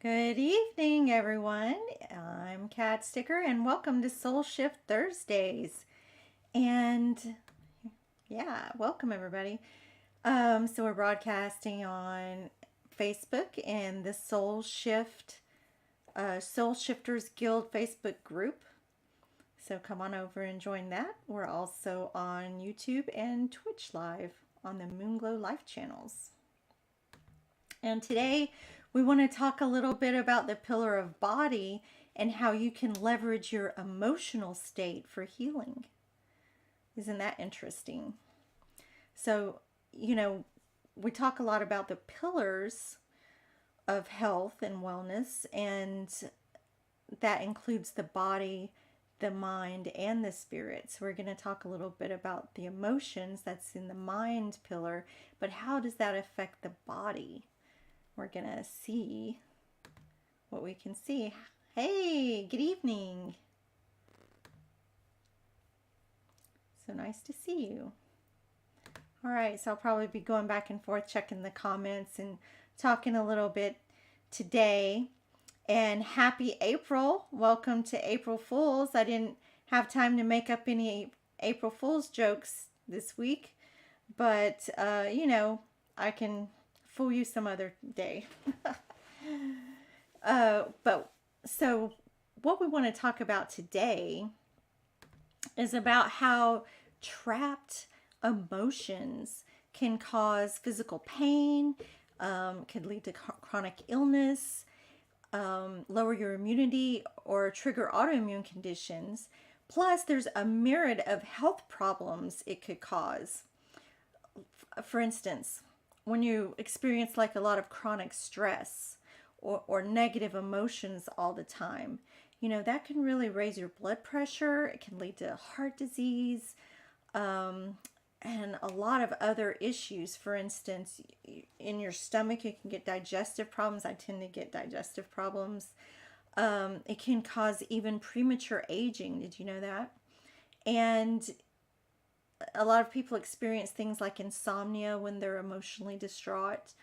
Good evening, everyone. I'm Kat Sticker, and welcome to Soul Shift Thursdays. And yeah, welcome everybody. So we're broadcasting on Facebook and the Soul Shifters Guild Facebook group. So come on over and join that. We're also on YouTube and Twitch Live on the Moonglow Life channels. And today we want to talk a little bit about the pillar of body and how you can leverage your emotional state for healing. Isn't that interesting? So, we talk a lot about the pillars of health and wellness, and that includes the body, the mind, and the spirit. So, we're going to talk a little bit about the emotions that's in the mind pillar, but how does that affect the body? We're going to see what we can see. Hey, good evening. So nice to see you. All right, so I'll probably be going back and forth checking the comments and talking a little bit today. And happy April. Welcome to April Fools. I didn't have time to make up any April Fools jokes this week, but I can fool you some other day. But so what we want to talk about today is about how trapped emotions can cause physical pain, can lead to chronic illness, lower your immunity, or trigger autoimmune conditions. Plus, there's a myriad of health problems it could cause. For instance, when you experience like a lot of chronic stress or negative emotions all the time, that can really raise your blood pressure. It can lead to heart disease, and a lot of other issues. For instance, in your stomach, you can get digestive problems. I tend to get digestive problems. It can cause even premature aging. Did you know that? And a lot of people experience things like insomnia when they're emotionally distraught.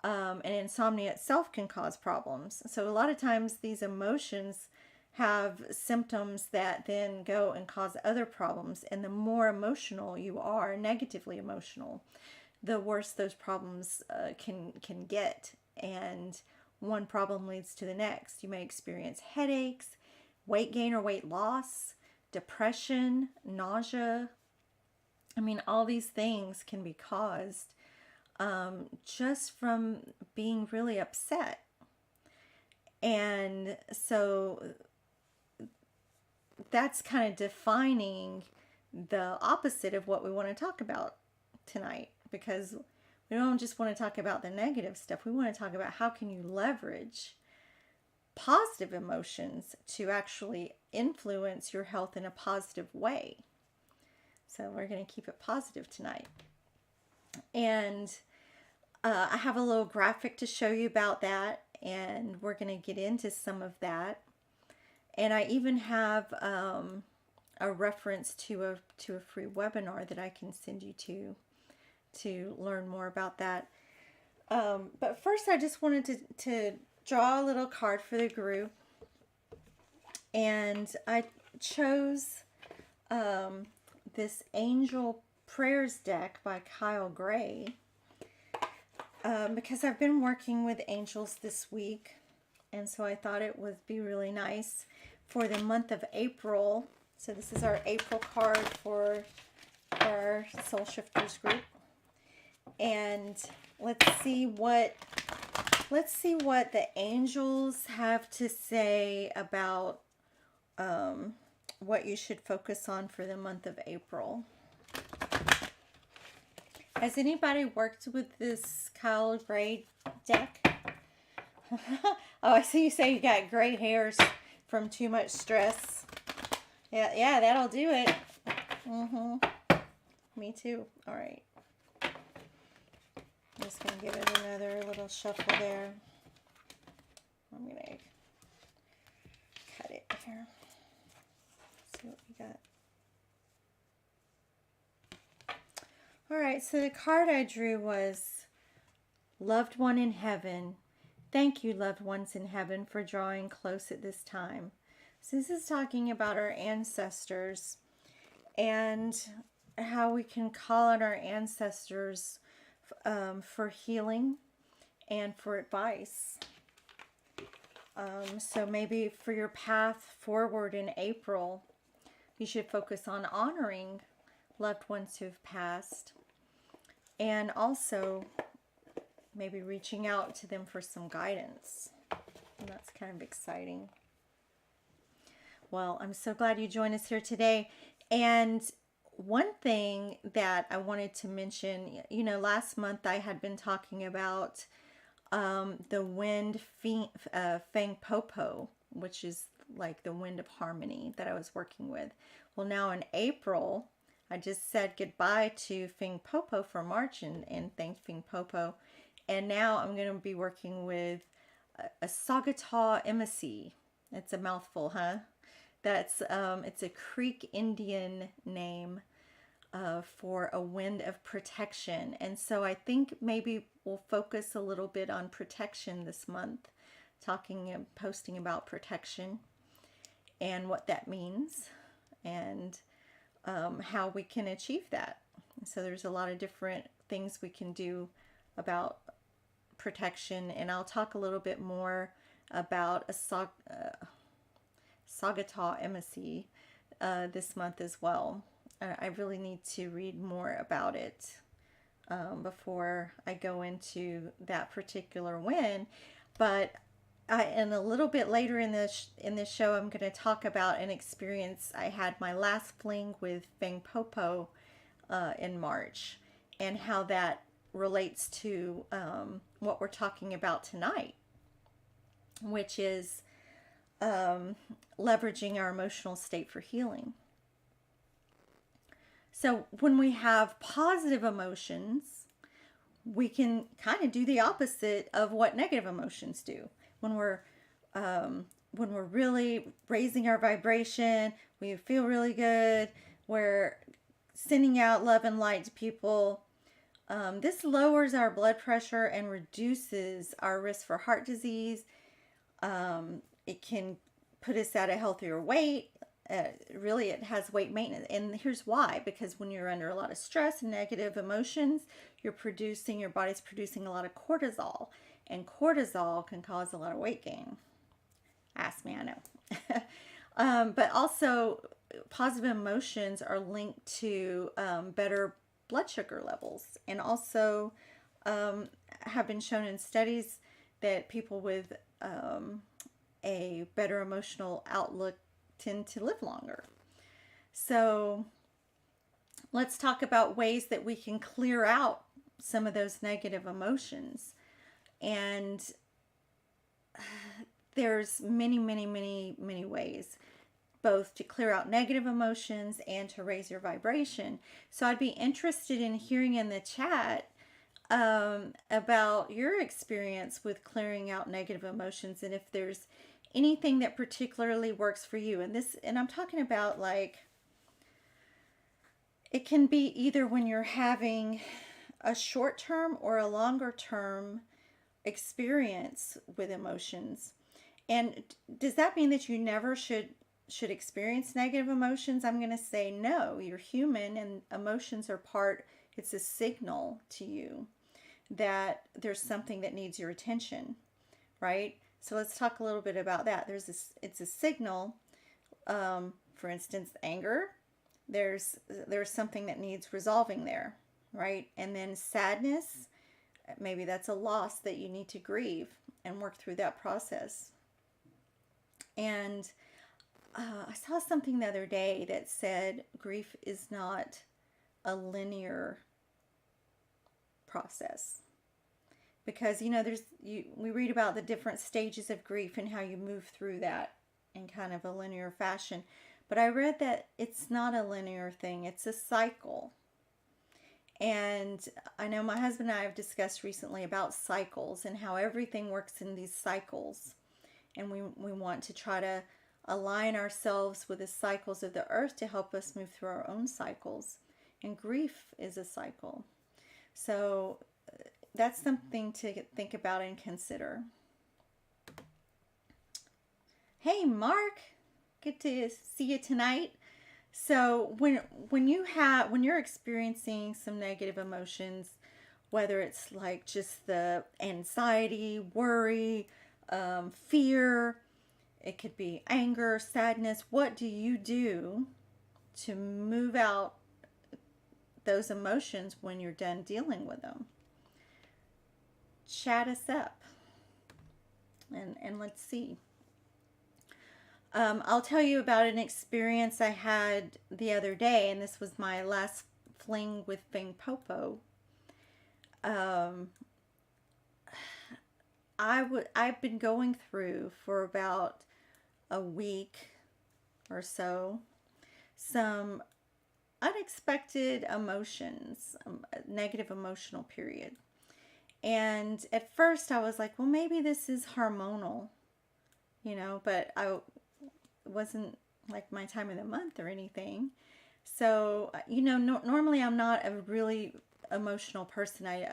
And insomnia itself can cause problems. So a lot of times these emotions have symptoms that then go and cause other problems. And the more emotional you are, negatively emotional, the worse those problems can get. And one problem leads to the next. You may experience headaches, weight gain or weight loss, depression, nausea. I mean, all these things can be caused just from being really upset. And so that's kind of defining the opposite of what we want to talk about tonight, because we don't just want to talk about the negative stuff. We want to talk about how can you leverage positive emotions to actually influence your health in a positive way. So we're going to keep it positive tonight. And I have a little graphic to show you about that, and we're going to get into some of that. And I even have a reference to a free webinar that I can send you to learn more about that. But first, I just wanted to draw a little card for the group, and I chose this Angel Prayers deck by Kyle Gray because I've been working with angels this week, and so I thought it would be really nice for the month of April. So this is our April card for our Soul Shifters group, and let's see what the angels have to say about what you should focus on for the month of April. Has anybody worked with this Kyle Gray deck? Oh, I see you say you got gray hairs from too much stress. Yeah, that'll do it. Me too. All right. I'm just going to give it another little shuffle there. I'm going to cut it here. See what we got. All right, so the card I drew was Loved One in Heaven. Thank you, loved ones in heaven, for drawing close at this time. So this is talking about our ancestors and how we can call on our ancestors for healing and for advice. So maybe for your path forward in April, you should focus on honoring loved ones who have passed, and also maybe reaching out to them for some guidance. And that's kind of exciting. Well, I'm so glad you joined us here today. And one thing that I wanted to mention, last month I had been talking about the wind Feng Popo, which is like the wind of harmony that I was working with. Well, now in April, I just said goodbye to Feng Popo for March and thanked Feng Popo. And now I'm going to be working with a Sagata Emissy. It's a mouthful, huh? That's it's a Creek Indian name for a wind of protection. And so I think maybe we'll focus a little bit on protection this month, talking and posting about protection and what that means, and how we can achieve that. So there's a lot of different things we can do about protection, and I'll talk a little bit more about a Sagata Emissy this month as well. I really need to read more about it before I go into that particular win. But and a little bit later in this show, I'm going to talk about an experience I had my last fling with Feng Popo in March, and how that relates to what we're talking about tonight, which is leveraging our emotional state for healing. So when we have positive emotions, we can kind of do the opposite of what negative emotions do. When we're really raising our vibration, we feel really good, we're sending out love and light to people. This lowers our blood pressure and reduces our risk for heart disease. It can put us at a healthier weight. Really, it has weight maintenance. And here's why. Because when you're under a lot of stress and negative emotions, your body's producing a lot of cortisol. And cortisol can cause a lot of weight gain. Ask me, I know. But also, positive emotions are linked to better blood sugar levels, and also have been shown in studies that people with a better emotional outlook tend to live longer. So let's talk about ways that we can clear out some of those negative emotions. And there's many, many, many, many ways, both to clear out negative emotions and to raise your vibration. So I'd be interested in hearing in the chat about your experience with clearing out negative emotions, and if there's anything that particularly works for you. And I'm talking about, like, it can be either when you're having a short-term or a longer-term experience with emotions. And does that mean that you never should experience negative emotions? I'm going to say no. You're human, and emotions are it's a signal to you that there's something that needs your attention, right? So let's talk a little bit about that. It's a signal. For instance, anger. There's something that needs resolving there, right? And then sadness. Maybe that's a loss that you need to grieve and work through that process. And I saw something the other day that said grief is not a linear process. Because, we read about the different stages of grief and how you move through that in kind of a linear fashion. But I read that it's not a linear thing. It's a cycle. And I know my husband and I have discussed recently about cycles and how everything works in these cycles. And we want to try to align ourselves with the cycles of the earth to help us move through our own cycles. And grief is a cycle. So that's something to think about and consider. Hey, Mark. Good to see you tonight. So when you're experiencing some negative emotions, whether it's like just the anxiety, worry, fear, it could be anger, sadness. What do you do to move out those emotions when you're done dealing with them? Chat us up and let's see. I'll tell you about an experience I had the other day, and this was my last fling with Fing Popo. Um, I've been going through for about a week or so some unexpected emotions, a negative emotional period. And at first I was like, well, maybe this is hormonal, but I wasn't like my time of the month or anything. So, normally I'm not a really emotional person. I,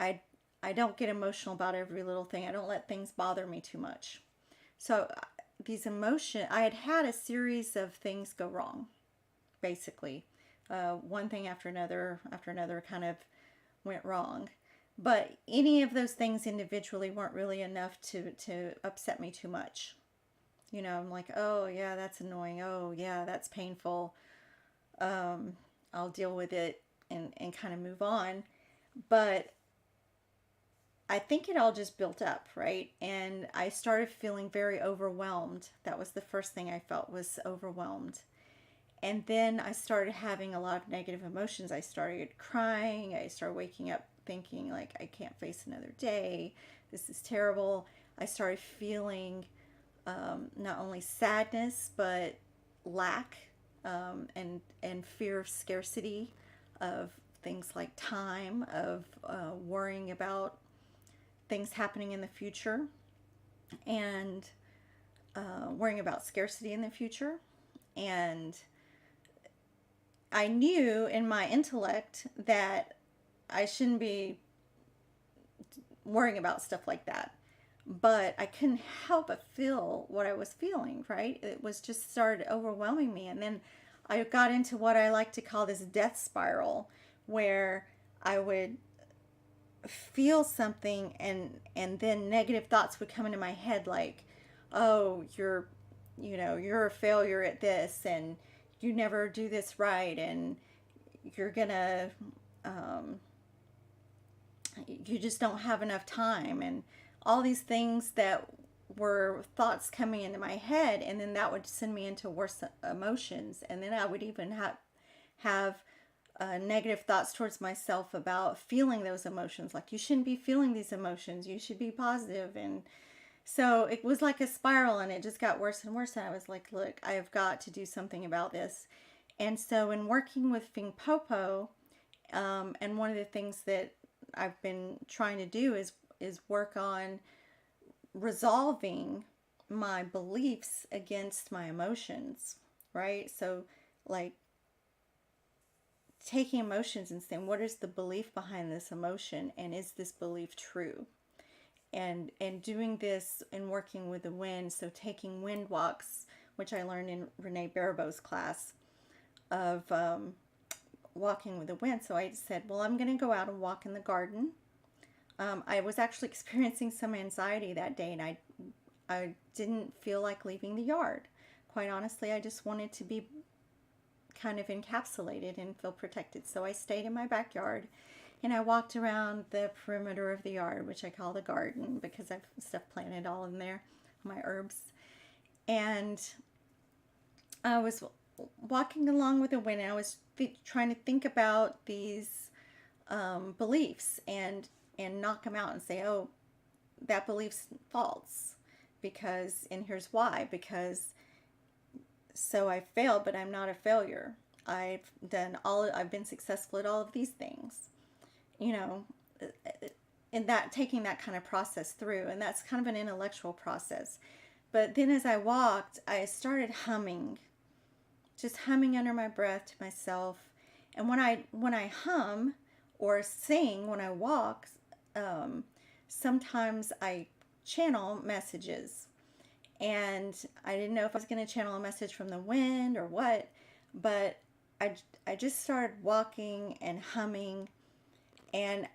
I don't get emotional about every little thing. I don't let things bother me too much. So I had had a series of things go wrong, basically. One thing after another kind of went wrong. But any of those things individually weren't really enough to upset me too much. I'm like, oh, yeah, that's annoying. Oh, yeah, that's painful. I'll deal with it and kind of move on. But I think it all just built up, right? And I started feeling very overwhelmed. That was the first thing I felt, was overwhelmed. And then I started having a lot of negative emotions. I started crying. I started waking up thinking, like, I can't face another day. This is terrible. I started feeling not only sadness, but lack, and fear of scarcity, of things like time, of worrying about things happening in the future, and worrying about scarcity in the future. And I knew in my intellect that I shouldn't be worrying about stuff like that. But I couldn't help but feel what I was feeling, right? It was just started overwhelming me. And then I got into what I like to call this death spiral, where I would feel something and then negative thoughts would come into my head, like, oh, you're a failure at this, and you never do this right, and you're gonna you just don't have enough time, and all these things that were thoughts coming into my head. And then that would send me into worse emotions. And then I would even have negative thoughts towards myself about feeling those emotions, like, you shouldn't be feeling these emotions, you should be positive. And so it was like a spiral, and it just got worse and worse. And I was like, look, I have got to do something about this. And so in working with Fing Popo, and one of the things that I've been trying to do is work on resolving my beliefs against my emotions, right? So, like, taking emotions and saying, what is the belief behind this emotion, and is this belief true? And doing this and working with the wind. So taking wind walks, which I learned in Renee Baribeau's class, of walking with the wind. So I said, well, I'm going to go out and walk in the garden. I was actually experiencing some anxiety that day, and I didn't feel like leaving the yard. Quite honestly, I just wanted to be kind of encapsulated and feel protected. So I stayed in my backyard, and I walked around the perimeter of the yard, which I call the garden because I've stuff planted all in there, my herbs. And I was walking along with the wind, and I was trying to think about these beliefs and knock them out and say, oh, that belief's false, because, and here's why, because so I failed, but I'm not a failure. I've been successful at all of these things, you know, and that, taking that kind of process through. And that's kind of an intellectual process. But then as I walked, I started humming, just humming under my breath to myself. And when I hum or sing when I walk, sometimes I channel messages. And I didn't know if I was going to channel a message from the wind or what, but I just started walking and humming, and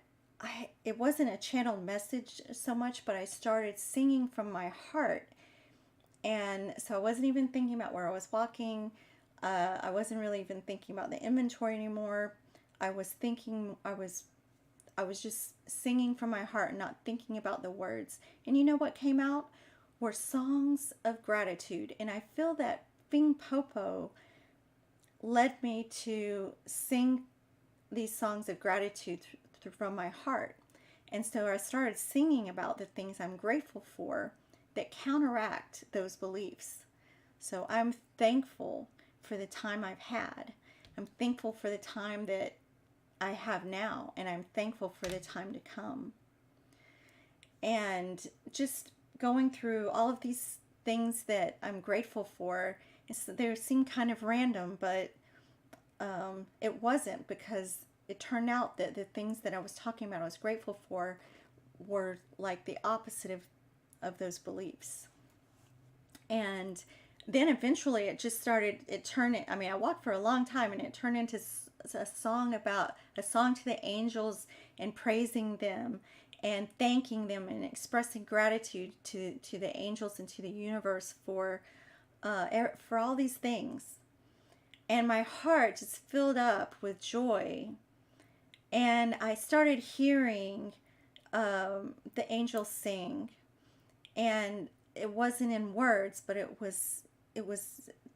it wasn't a channeled message so much, but I started singing from my heart. And so I wasn't even thinking about where I was walking. I wasn't really even thinking about the inventory anymore. I was just singing from my heart and not thinking about the words. And you know what came out? Were songs of gratitude. And I feel that Fing Popo led me to sing these songs of gratitude from my heart. And so I started singing about the things I'm grateful for that counteract those beliefs. So I'm thankful for the time I've had. I'm thankful for the time that I have now, and I'm thankful for the time to come. And just going through all of these things that I'm grateful for, they seem kind of random, but it wasn't, because it turned out that the things that I was talking about I was grateful for were like the opposite of those beliefs. And then eventually I walked for a long time, and it turned into a song to the angels, and praising them and thanking them and expressing gratitude to the angels and to the universe for all these things. And my heart just filled up with joy. And I started hearing the angels sing. And it wasn't in words, but it was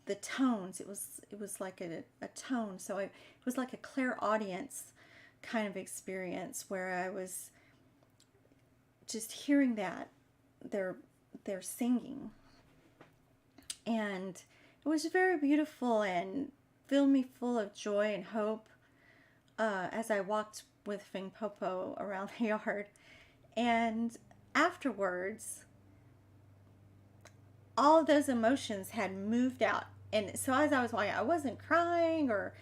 the tones. It was like a tone. So it was like a clairaudience kind of experience, where I was just hearing that they're singing. And it was very beautiful and filled me full of joy and hope as I walked with Fing Popo around the yard. And afterwards, all of those emotions had moved out. And so as I was walking, I wasn't crying or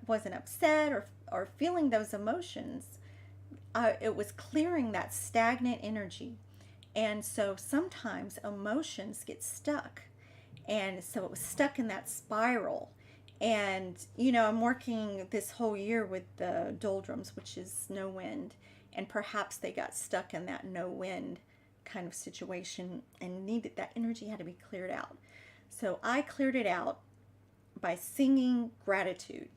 wasn't upset or feeling those emotions. It was clearing that stagnant energy. And so sometimes emotions get stuck. And so it was stuck in that spiral. And, I'm working this whole year with the doldrums, which is no wind. And perhaps they got stuck in that no wind kind of situation and that energy had to be cleared out. So I cleared it out by singing gratitude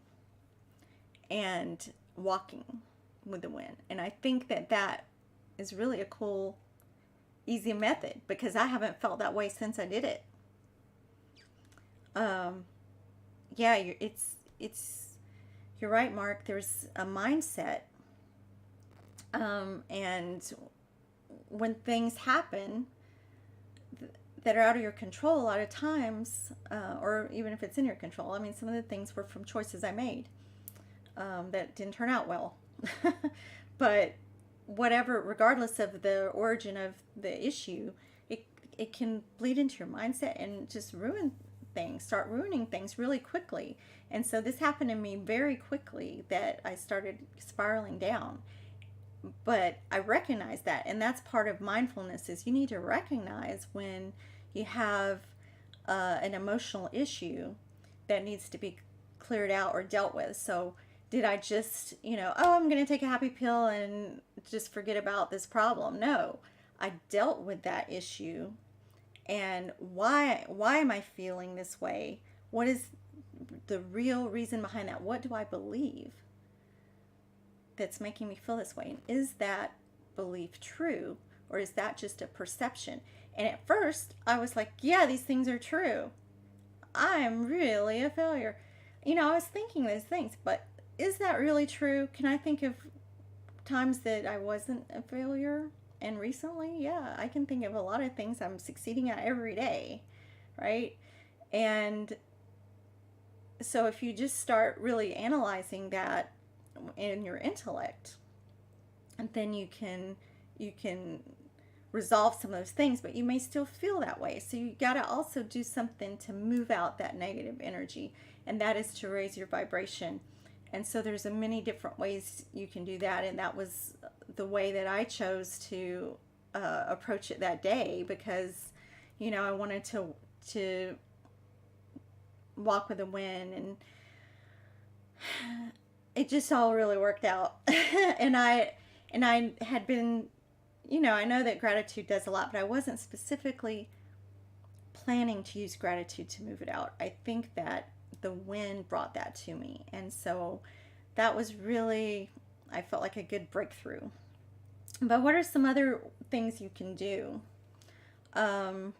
and walking with the wind. And I think that is really a cool, easy method, because I haven't felt that way since I did it. You're right, Mark. There's a mindset, and when things happen that are out of your control, a lot of times, or even if it's in your control, some of the things were from choices I made that didn't turn out well. But whatever, regardless of the origin of the issue, it can bleed into your mindset and just start ruining things really quickly. And so this happened to me very quickly, that I started spiraling down. But I recognize that, and that's part of mindfulness, is you need to recognize when you have an emotional issue that needs to be cleared out or dealt with. So did I just, I'm going to take a happy pill and just forget about this problem? No, I dealt with that issue. And why am I feeling this way? What is the real reason behind that? What do I believe that's making me feel this way? And is that belief true, or is that just a perception? And at first I was like, yeah, these things are true. I'm really a failure. I was thinking those things, but is that really true? Can I think of times that I wasn't a failure? And recently, yeah, I can think of a lot of things I'm succeeding at every day, right? And so if you just start really analyzing that in your intellect, and then you can resolve some of those things, but you may still feel that way. So you got to also do something to move out that negative energy, and that is to raise your vibration. And so there's many different ways you can do that, and that was the way that I chose to approach it that day because, I wanted to walk with the wind, and it just all really worked out. And I had been, I know that gratitude does a lot, but I wasn't specifically planning to use gratitude to move it out. I think that the wind brought that to me. And so that was really, I felt like a good breakthrough. But what are some other things you can do um,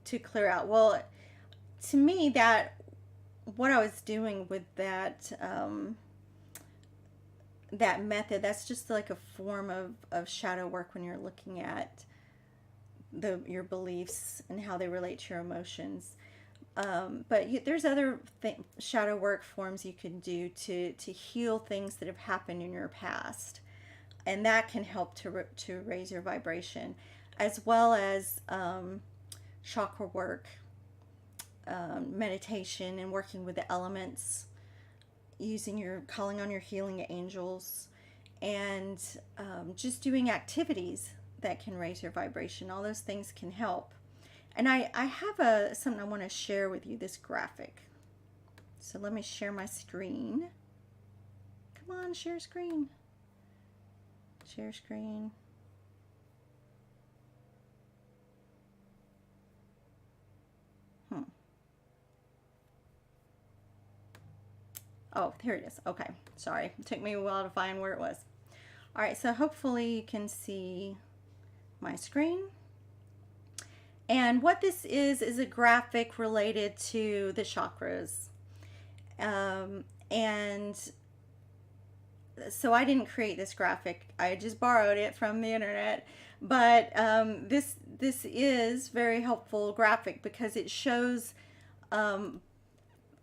to clear out? Well, to me, that what I was doing with that method, that's just like a form of shadow work when you're looking at your beliefs and how they relate to your emotions. But there's other shadow work forms you can do to heal things that have happened in your past, and that can help to raise your vibration, as well as chakra work, meditation, and working with the elements, calling on your healing angels, and just doing activities that can raise your vibration. All those things can help. And I have something I want to share with you, this graphic. So let me share my screen. Come on, share screen. Share screen. Oh, here it is. Okay, sorry. It took me a while to find where it was. All right, so hopefully you can see my screen. And what this is a graphic related to the chakras. And so I didn't create this graphic. I just borrowed it from the internet. But this is very helpful graphic because it shows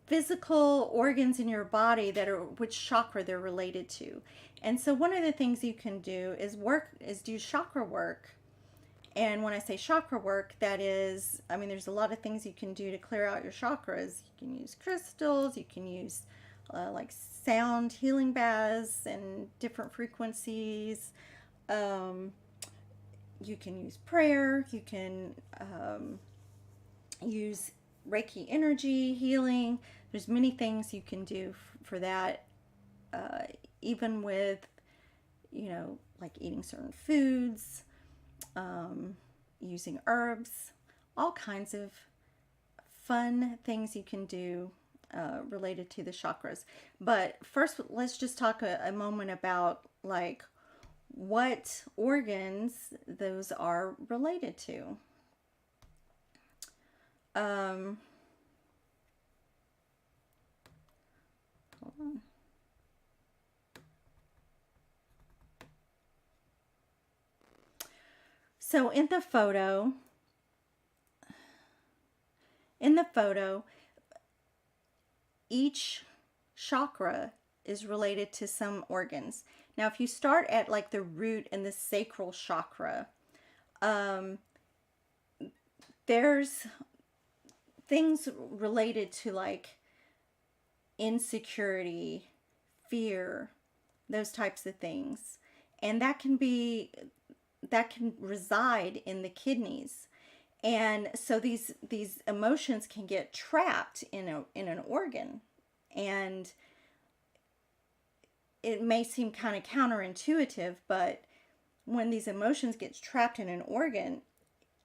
physical organs in your body that are which chakra they're related to. And so one of the things you can do is do chakra work. And when I say chakra work, that is, there's a lot of things you can do to clear out your chakras. You can use crystals, you can use like sound healing baths and different frequencies. You can use prayer, you can use Reiki energy healing. There's many things you can do for that, even with, like eating certain foods, using herbs, all kinds of fun things you can do related to the chakras. But first, let's just talk a moment about like what organs those are related to. Hold on. So in the photo, each chakra is related to some organs. Now, if you start at like the root and the sacral chakra, there's things related to like insecurity, fear, those types of things. And that can reside in the kidneys. And so these emotions can get trapped in an organ. And it may seem kind of counterintuitive, but when these emotions get trapped in an organ,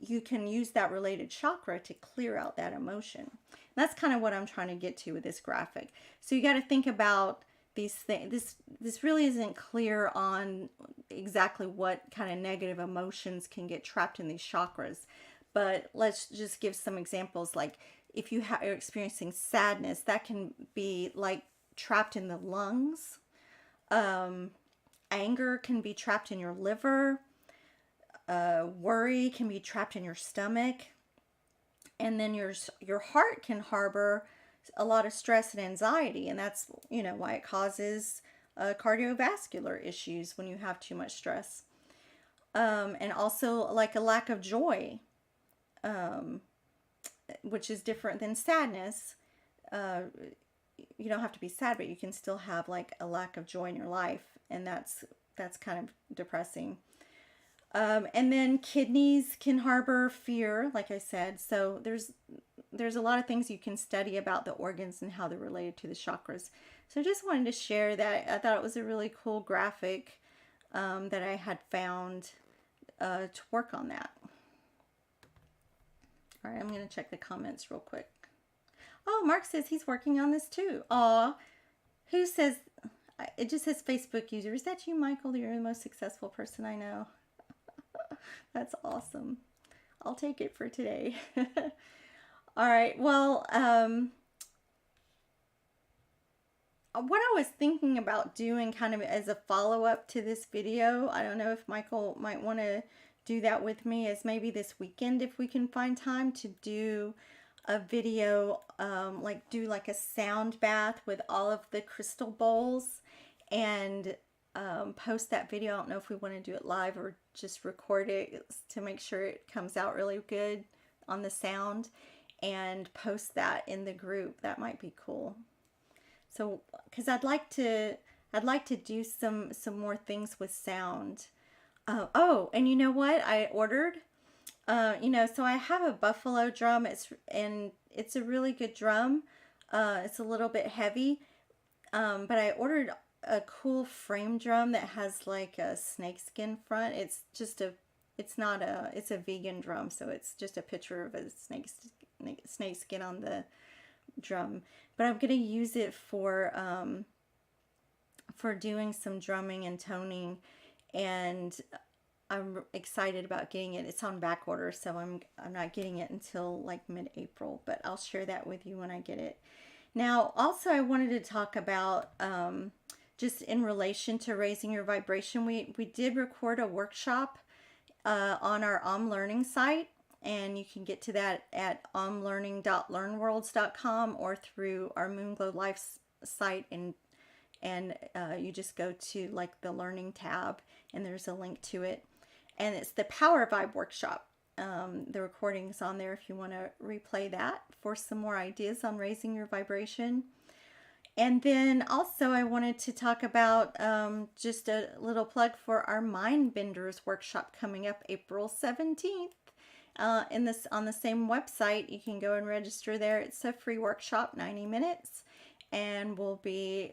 you can use that related chakra to clear out that emotion. And that's kind of what I'm trying to get to with this graphic. So you got to think about these things. This really isn't clear on exactly what kind of negative emotions can get trapped in these chakras. But let's just give some examples. Like if you are experiencing sadness, that can be like trapped in the lungs. Anger can be trapped in your liver. Worry can be trapped in your stomach. And then your heart can harbor a lot of stress and anxiety. And that's, why it causes cardiovascular issues when you have too much stress. And also like a lack of joy, which is different than sadness. You don't have to be sad, but you can still have like a lack of joy in your life. And that's kind of depressing. And then kidneys can harbor fear, like I said. So there's a lot of things you can study about the organs and how they're related to the chakras. So I just wanted to share that. I thought it was a really cool graphic that I had found to work on that. All right, I'm going to check the comments real quick. Oh, Mark says he's working on this too. Aw, who says, it just says Facebook user. Is that you, Michael? You're the most successful person I know. That's awesome. I'll take it for today. All right, well, what I was thinking about doing kind of as a follow-up to this video, I don't know if Michael might want to do that with me, is maybe this weekend, if we can find time, to do a video, like do like a sound bath with all of the crystal bowls, and post that video. I don't know if we want to do it live or just record it to make sure it comes out really good on the sound, and post that in the group. That might be cool. So, because I'd like to do some more things with sound. Oh, and you know what I ordered? So I have a buffalo drum. It's a really good drum. It's a little bit heavy, but I ordered a cool frame drum that has like a snakeskin front. It's a vegan drum, so it's just a picture of a snakeskin on the drum. But I'm gonna use it for doing some drumming and toning, and I'm excited about getting it. It's on back order, so I'm not getting it until like mid-April, but I'll share that with you when I get it. Now, also I wanted to talk about just in relation to raising your vibration. We did record a workshop on our Learning site, and you can get to that at omlearning.learnworlds.com or through our Moonglow Life site, and you just go to like the Learning tab, and there's a link to it. And it's the Power Vibe workshop. The recording's on there if you want to replay that for some more ideas on raising your vibration. And then also I wanted to talk about just a little plug for our Mind Benders workshop coming up April 17th. On the same website, you can go and register there. It's a free workshop, 90 minutes, and we'll be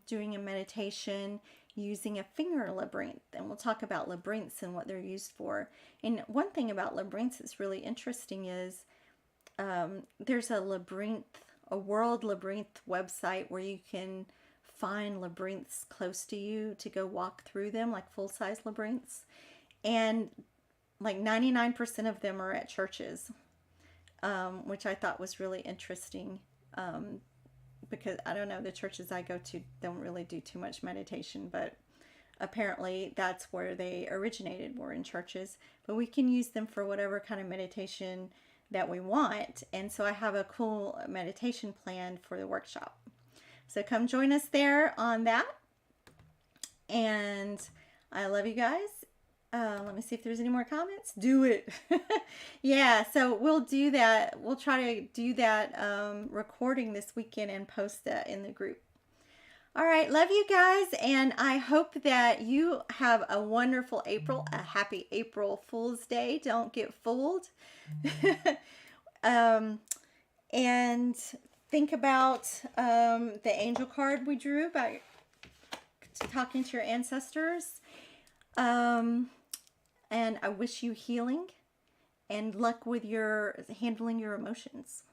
doing a meditation using a finger labyrinth, and we'll talk about labyrinths and what they're used for. And one thing about labyrinths that's really interesting is there's a world labyrinth website where you can find labyrinths close to you to go walk through them, like full-size labyrinths, and like 99% of them are at churches, which I thought was really interesting. Because I don't know, the churches I go to don't really do too much meditation, but apparently that's where they originated, were in churches. But we can use them for whatever kind of meditation that we want. And so I have a cool meditation plan for the workshop. So come join us there on that. And I love you guys. Let me see if there's any more comments. Do it. Yeah, so we'll do that. We'll try to do that recording this weekend and post that in the group. All right, love you guys, and I hope that you have a wonderful April, a happy April Fool's Day. Don't get fooled. And think about the angel card we drew about talking to your ancestors. And I wish you healing and luck with your handling your emotions.